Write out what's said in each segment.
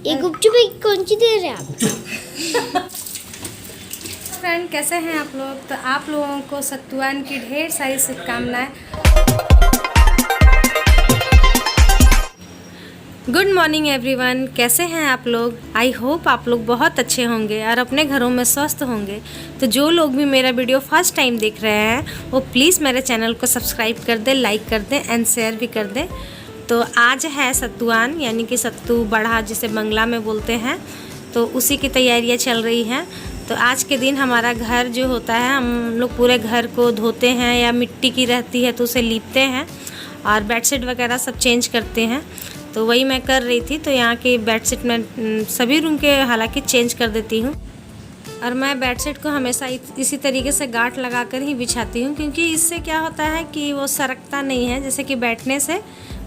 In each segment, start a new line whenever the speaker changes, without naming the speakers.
ये गुपचुप कौन सी दे रहे हैं आप?
फ्रेंड कैसे हैं आप लोग? तो आप लोगों को सत्तुआन की ढेर सारी शुभकामनाएं। गुड मॉर्निंग एवरीवन, कैसे हैं आप लोग? आई होप आप लोग बहुत अच्छे होंगे और अपने घरों में स्वस्थ होंगे। तो जो लोग भी मेरा वीडियो फर्स्ट टाइम देख रहे हैं वो प्लीज़ मेरे चैनल को सब्सक्राइब कर दें, लाइक कर दें एंड शेयर भी कर दें। तो आज है सत्तुआन यानी कि सत्तू बड़ा जिसे बंगला में बोलते हैं, तो उसी की तैयारियां चल रही हैं। तो आज के दिन हमारा घर जो होता है, हम लोग पूरे घर को धोते हैं या मिट्टी की रहती है तो उसे लीपते हैं और बेडशीट वगैरह सब चेंज करते हैं। तो वही मैं कर रही थी। तो यहाँ की बेडशीट में सभी रूम के हालांकि चेंज कर देती हूँ और मैं बेडशीट को हमेशा इसी तरीके से गांठ लगाकर ही बिछाती हूँ, क्योंकि इससे क्या होता है कि वो सरकता नहीं है। जैसे कि बैठने से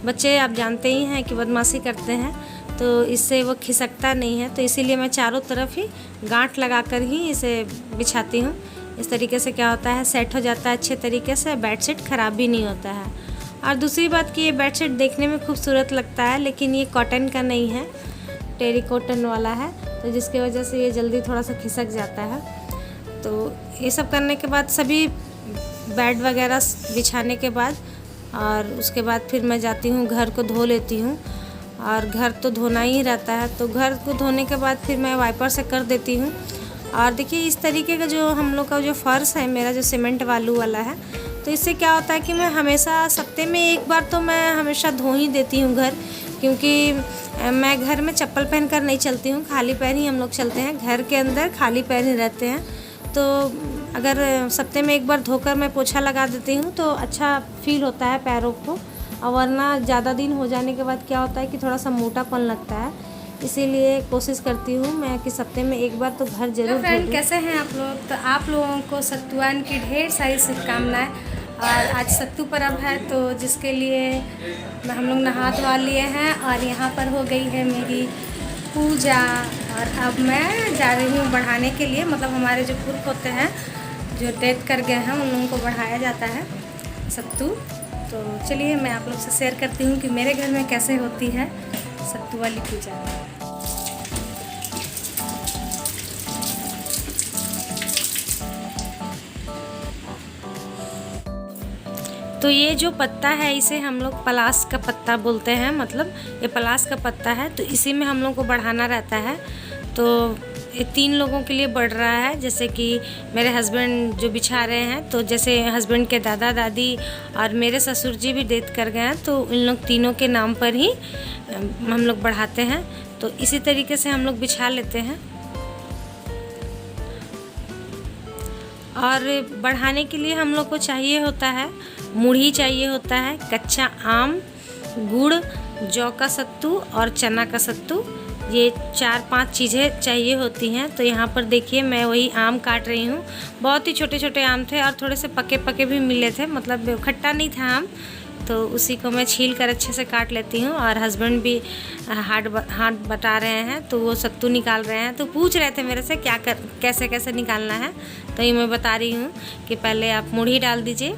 बच्चे आप जानते ही हैं कि बदमाशी करते हैं, तो इससे वो खिसकता नहीं है। तो इसीलिए मैं चारों तरफ ही गांठ लगाकर ही इसे बिछाती हूँ। इस तरीके से क्या होता है, सेट हो जाता है अच्छे तरीके से, बेडशीट ख़राब भी नहीं होता है। और दूसरी बात कि ये बेडशीट देखने में खूबसूरत लगता है, लेकिन ये कॉटन का नहीं है, टेरिकॉटन वाला है, तो जिसकी वजह से ये जल्दी थोड़ा सा खिसक जाता है। तो ये सब करने के बाद सभी बेड वगैरह बिछाने के बाद और उसके बाद फिर मैं जाती हूँ घर को धो लेती हूँ। और घर तो धोना ही रहता है, तो घर को धोने के बाद फिर मैं वाइपर से कर देती हूँ। और देखिए इस तरीके का जो हम लोग का जो फ़र्श है मेरा, जो सीमेंट बालू वाला है, तो इससे क्या होता है कि मैं हमेशा सप्ते में एक बार तो मैं हमेशा धो ही देती हूँ घर, क्योंकि मैं घर में चप्पल पहन कर नहीं चलती हूँ, खाली पैर ही हम लोग चलते हैं। घर के अंदर खाली पैर ही रहते हैं। तो अगर सप्ते में एक बार धोकर मैं पोछा लगा देती हूँ तो अच्छा फील होता है पैरों को, और वरना ज़्यादा दिन हो जाने के बाद क्या होता है कि थोड़ा सा मोटापन लगता है। इसीलिए कोशिश करती हूँ मैं कि सप्ते में एक बार तो घर जरूर। फ्रेंड कैसे हैं आप लोग? तो आप लोगों को सत्तुआन की ढेर सारी शुभकामनाएं। और आज सत्तू पर्व है, तो जिसके लिए हम लोग नहा धोवा लिए हैं और यहाँ पर हो गई है मेरी पूजा। और अब मैं जा रही हूँ बढ़ाने के लिए, मतलब हमारे जो पुरख होते हैं जो डेथ कर गए हैं उन लोगों को बढ़ाया जाता है सत्तू। तो चलिए मैं आप लोग से शेयर करती हूँ कि मेरे घर में कैसे होती है सत्तू वाली पूजा। तो ये जो पत्ता है इसे हम लोग पलास का पत्ता बोलते हैं, मतलब ये पलास का पत्ता है, तो इसी में हम लोग को बढ़ाना रहता है। तो ये 3 लोगों के लिए बढ़ रहा है, जैसे कि मेरे हस्बैंड जो बिछा रहे हैं, तो जैसे हस्बैंड के दादा दादी और मेरे ससुर जी भी डेथ कर गए हैं, तो इन लोग तीनों के नाम पर ही हम लोग बढ़ाते हैं। तो इसी तरीके से हम लोग बिछा लेते हैं। और बढ़ाने के लिए हम लोग को चाहिए होता है मुढ़ी, चाहिए होता है कच्चा आम, गुड़, जौ का सत्तू और चना का सत्तू। ये 4-5 चीज़ें चाहिए होती हैं। तो यहाँ पर देखिए मैं वही आम काट रही हूँ। बहुत ही छोटे छोटे आम थे और थोड़े से पके पके भी मिले थे, मतलब खट्टा नहीं था आम, तो उसी को मैं छील कर अच्छे से काट लेती हूँ। और हस्बैंड भी हाथ बटा रहे हैं, तो वो सत्तू निकाल रहे हैं। तो पूछ रहे थे मेरे से कैसे कैसे निकालना है, तो ये मैं बता रही हूँ कि पहले आप मुढ़ी डाल दीजिए,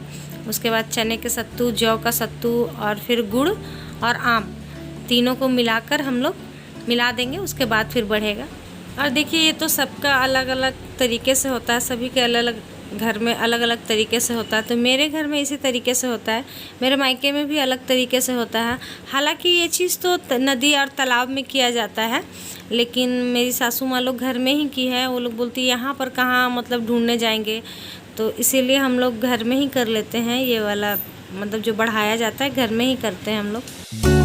उसके बाद चने के सत्तू, जौ का सत्तू और फिर गुड़ और आम, तीनों को मिलाकर हम लोग मिला देंगे, उसके बाद फिर बढ़ेगा। और देखिए ये तो सबका अलग अलग तरीके से होता है, सभी के अलग अलग घर में अलग अलग तरीके से होता है। तो मेरे घर में इसी तरीके से होता है, मेरे मायके में भी अलग तरीके से होता है। हालांकि ये चीज़ तो नदी और तालाब में किया जाता है, लेकिन मेरी सासू माँ लोग घर में ही की है। वो लोग बोलती है यहाँ पर कहाँ मतलब ढूंढने जाएंगे, तो इसीलिए हम लोग घर में ही कर लेते हैं। ये वाला मतलब जो बढ़ाया जाता है घर में ही करते हैं हम लोग।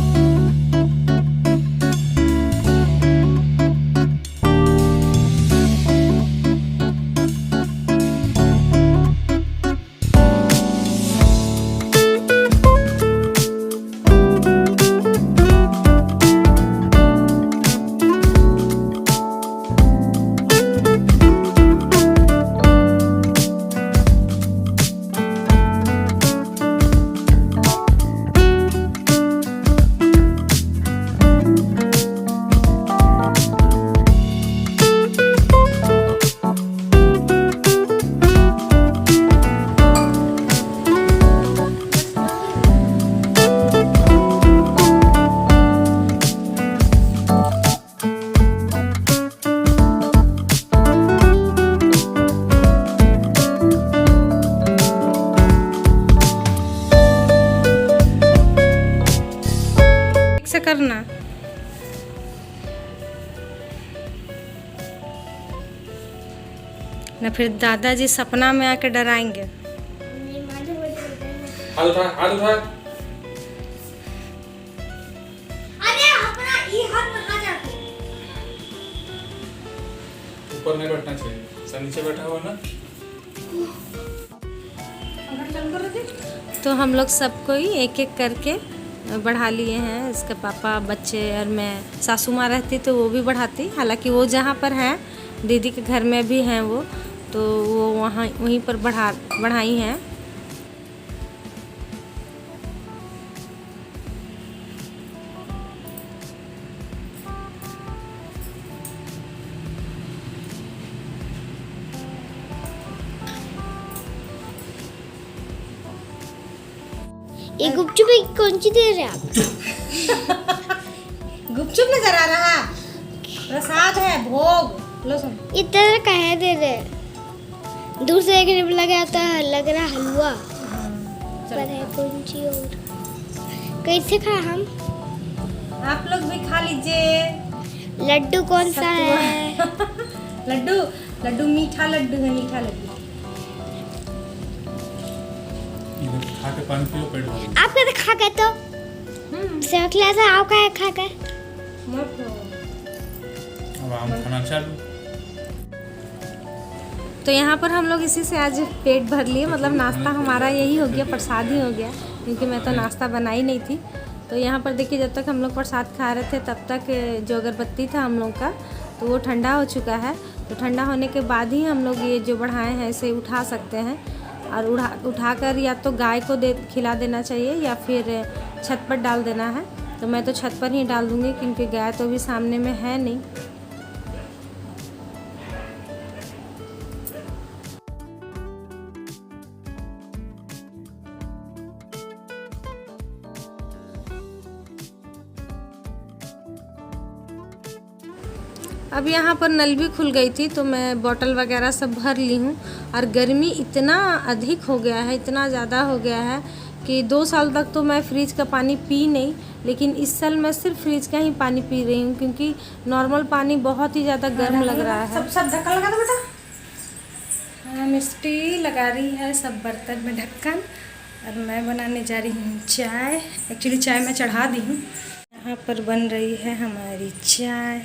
ना फिर दादाजी सपना में आके डराएंगे।
हाथ उठा, हाथ उठा।
अरे अपना ये हाथ में हाथ रखो।
ऊपर नहीं बैठना चाहिए, सब नीचे बैठा हुआ ना।
तो हम लोग सबको ही एक एक करके बढ़ा लिए हैं। इसके पापा, बच्चे और मैं। सासू माँ रहती तो वो भी बढ़ाती, हालांकि वो जहाँ पर हैं, दीदी के घर में भी हैं वो, तो वो वहीं पर बढ़ाई हैं।
ये गुपचुप कौन सी दे रहे हैं आप?
गुपचुप नजर आ रहा, प्रसाद है, भोग। लो सुन।
इतना कहे दे रहे हैं? दूर से देखने में लग रहा हलवा, पर है कौन सी और? कैसे खाए हम?
आप लोग भी खा लीजिए।
लड्डू कौन सा है?
लड्डू, लड्डू मीठा लड्डू है, मीठा लड्डू।
इधर खा के पानी पियो, पेट भर।
आप कैसे खा गए तो? सेवक लिया था, आप क्या खा गए?
अब हम खाना चालू।
तो यहाँ पर हम लोग इसी से आज पेट भर लिए, मतलब नाश्ता हमारा यही हो गया, प्रसाद ही हो गया, क्योंकि मैं तो नाश्ता बनाई नहीं थी। तो यहाँ पर देखिए, जब तक हम लोग प्रसाद खा रहे थे तब तक जो अगरबत्ती था हम लोग का, तो वो ठंडा हो चुका है। तो ठंडा होने के बाद ही हम लोग ये जो बढ़ाए हैं इसे उठा सकते हैं, और उठाकर या तो गाय को खिला देना चाहिए या फिर छत पर डाल देना है। तो मैं तो छत पर ही डाल दूँगी, क्योंकि गाय तो भी सामने में है नहीं। अब यहाँ पर नल भी खुल गई थी, तो मैं बॉटल वगैरह सब भर ली हूँ। और गर्मी इतना अधिक हो गया है, इतना ज़्यादा हो गया है कि 2 साल तक तो मैं फ्रिज का पानी पी नहीं, लेकिन इस साल मैं सिर्फ फ्रिज का ही पानी पी रही हूँ, क्योंकि नॉर्मल पानी बहुत ही ज़्यादा गर्म लग रहा है। सब ढक्कन लगा दो बेटा। मिस्टी लगा रही है सब बर्तन में ढक्कन, और मैं बनाने जा रही हूँ चाय। एक्चुअली चाय मैं चढ़ा दी हूँ। यहाँ पर बन रही है हमारी चाय,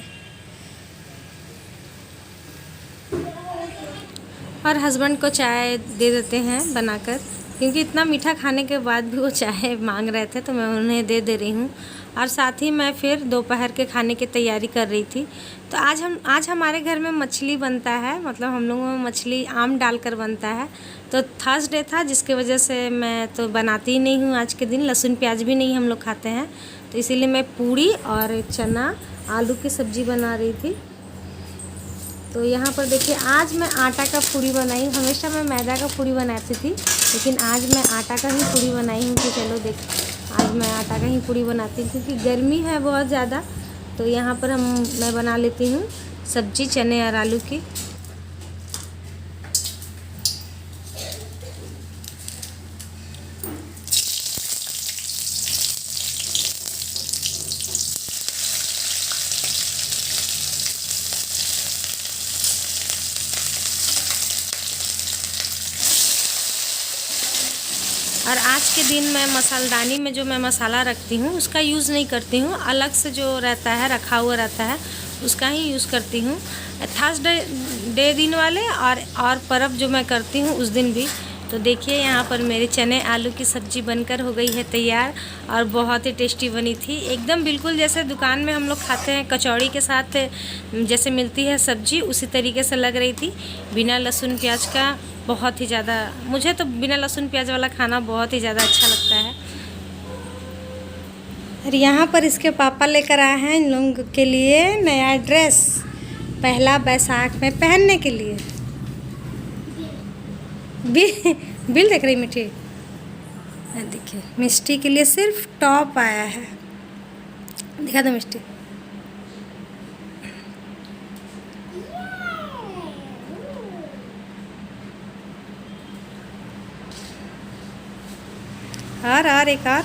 और हस्बैंड को चाय दे देते हैं बनाकर, क्योंकि इतना मीठा खाने के बाद भी वो चाय मांग रहे थे, तो मैं उन्हें दे रही हूँ। और साथ ही मैं फिर दोपहर के खाने की तैयारी कर रही थी। तो आज हमारे घर में मछली बनता है, मतलब हम लोगों में मछली आम डालकर बनता है। तो थर्सडे था, जिसकी वजह से मैं तो बनाती ही नहीं हूँ आज के दिन। लहसुन प्याज भी नहीं हम लोग खाते हैं, तो इसीलिए मैं पूड़ी और चना आलू की सब्ज़ी बना रही थी। तो यहाँ पर देखिए, आज मैं आटा का पूड़ी बनाई हूँ। हमेशा मैं मैदा का पूड़ी बनाती थी, लेकिन आज मैं आटा का ही पूड़ी बनाई हूँ। कि चलो देख, आज मैं आटा का ही पूड़ी बनाती हूँ, क्योंकि गर्मी है बहुत ज़्यादा। तो यहाँ पर मैं बना लेती हूँ सब्जी चने और आलू की। और आज के दिन मैं मसालदानी में जो मैं मसाला रखती हूँ उसका यूज़ नहीं करती हूँ, अलग से जो रहता है रखा हुआ रहता है उसका ही यूज़ करती हूँ। थर्सडे दिन वाले और पर्व जो मैं करती हूँ उस दिन भी। तो देखिए, यहाँ पर मेरे चने आलू की सब्ज़ी बनकर हो गई है तैयार, और बहुत ही टेस्टी बनी थी। एकदम बिल्कुल जैसे दुकान में हम लोग खाते हैं कचौड़ी के साथ जैसे मिलती है सब्ज़ी, उसी तरीके से लग रही थी, बिना लहसुन प्याज का। बहुत ही ज़्यादा, मुझे तो बिना लहसुन प्याज वाला खाना बहुत ही ज़्यादा अच्छा लगता है। और यहाँ पर इसके पापा लेकर आए हैं इन लोगों के लिए नया ड्रेस, पहला बैसाख में पहनने के लिए। बिल देख रही मिठी, देखिए मिष्टी के लिए सिर्फ टॉप आया है। दिखा दो मिष्टी। और एक और।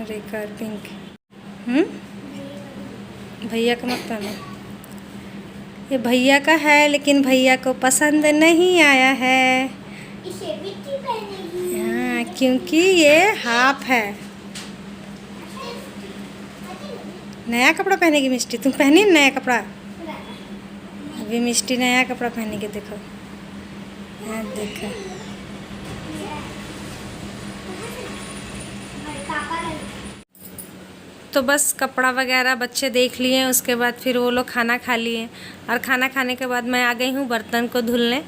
रेड और पिंक। भैया का मत पहनो। ये भैया का है लेकिन भैया को पसंद नहीं आया है।
इसे बिट्टी पहनेगी।
हाँ, क्योंकि ये हाफ है। नया कपड़ा पहनेगी मिष्टी। तुम पहनी नया कपड़ा? अभी मिष्टी नया कपड़ा पहनेगी। देखो, हाँ देखो। तो बस कपड़ा वगैरह बच्चे देख लिए, उसके बाद फिर वो लोग खाना खा लिए, और खाना खाने के बाद मैं आ गई हूँ बर्तन को धुलने।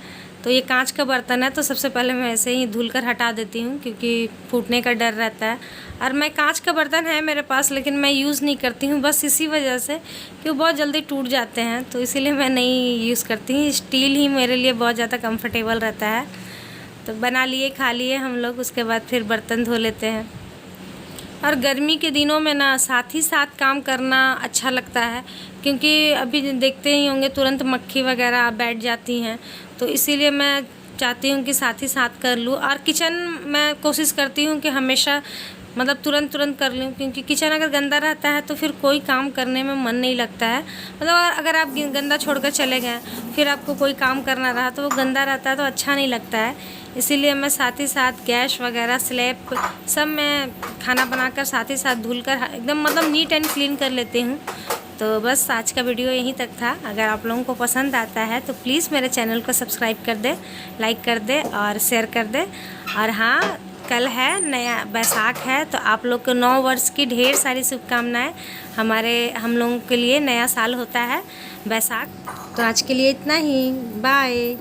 तो ये कांच का बर्तन है, तो सबसे पहले मैं ऐसे ही धुल कर हटा देती हूँ क्योंकि फूटने का डर रहता है। और मैं कांच का बर्तन है मेरे पास, लेकिन मैं यूज़ नहीं करती हूँ, बस इसी वजह से कि वो बहुत जल्दी टूट जाते हैं, तो इसीलिए मैं नहीं यूज़ करती। स्टील ही मेरे लिए बहुत ज़्यादा कंफर्टेबल रहता है। तो बना लिए, खा लिए हम लोग, उसके बाद फिर बर्तन धो लेते हैं। और गर्मी के दिनों में ना साथ ही साथ काम करना अच्छा लगता है, क्योंकि अभी देखते ही होंगे तुरंत मक्खी वगैरह बैठ जाती हैं, तो इसीलिए मैं चाहती हूँ कि साथ ही साथ कर लूँ। और किचन मैं कोशिश करती हूँ कि हमेशा मतलब तुरंत कर लूँ, क्योंकि किचन अगर गंदा रहता है तो फिर कोई काम करने में मन नहीं लगता है। मतलब अगर आप गंदा छोड़कर चले गए, फिर आपको कोई काम करना रहा तो वो गंदा रहता है तो अच्छा नहीं लगता है। इसीलिए मैं साथ ही साथ गैस वगैरह स्लैब सब मैं खाना बनाकर साथ ही साथ धुलकर एकदम मतलब नीट एंड क्लीन कर लेती हूँ। तो बस आज का वीडियो यहीं तक था। अगर आप लोगों को पसंद आता है तो प्लीज़ मेरे चैनल को सब्सक्राइब कर दे, लाइक कर दे और शेयर कर दे। और हाँ, कल है नया बैसाख है, तो आप लोग को 9 वर्ष की ढेर सारी शुभकामनाएं। हम लोगों के लिए नया साल होता है बैसाख। तो आज के लिए इतना ही, बाय।